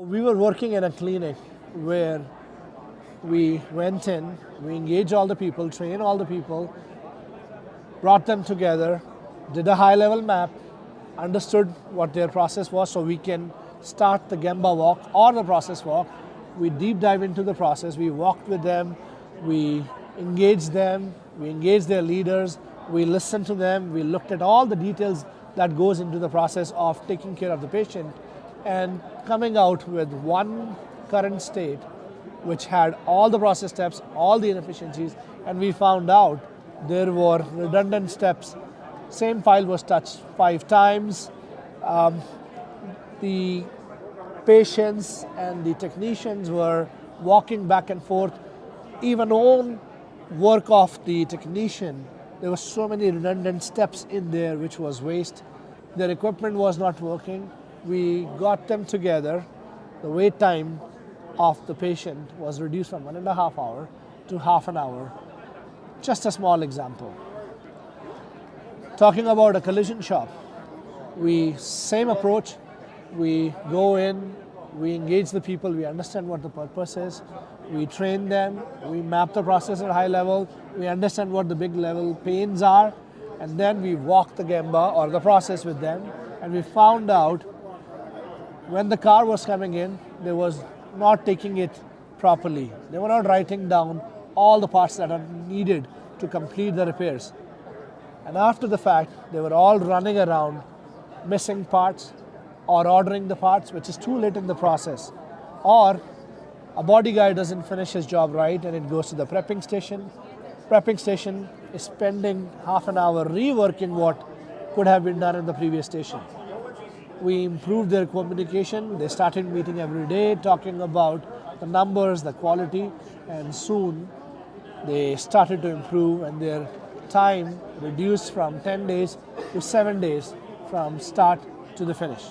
We were working in a clinic where we went in, we engaged all the people, trained all the people, brought them together, did a high-level map, understood what their process was so we can start the Gemba walk or the process walk. We deep dive into the process, we walked with them, we engaged them, we engaged their leaders, we listened to them, we looked at all the details that goes into the process of taking care of the patient and coming out with one current state which had all the process steps, all the inefficiencies, and we found out there were redundant steps. Same file was touched 5 times. The patients and the technicians were walking back and forth. Even on work of the technician, there were so many redundant steps in there which was waste. Their equipment was not working. We got them together. The wait time of the patient was reduced from 1.5 hours to half an hour. Just a small example. Talking about a collision shop, same approach. We go in, we engage the people, we understand what the purpose is, we train them, we map the process at a high level, we understand what the big level pains are, and then we walk the Gemba or the process with them, and we found out when the car was coming in, they was not taking it properly. They were not writing down all the parts that are needed to complete the repairs. And after the fact, they were all running around missing parts or ordering the parts, which is too late in the process. Or a body guy doesn't finish his job right and it goes to the prepping station. Prepping station is spending half an hour reworking what could have been done in the previous station. We improved their communication. They started meeting every day, talking about the numbers, the quality, and soon they started to improve and their time reduced from 10 days to 7 days from start to the finish.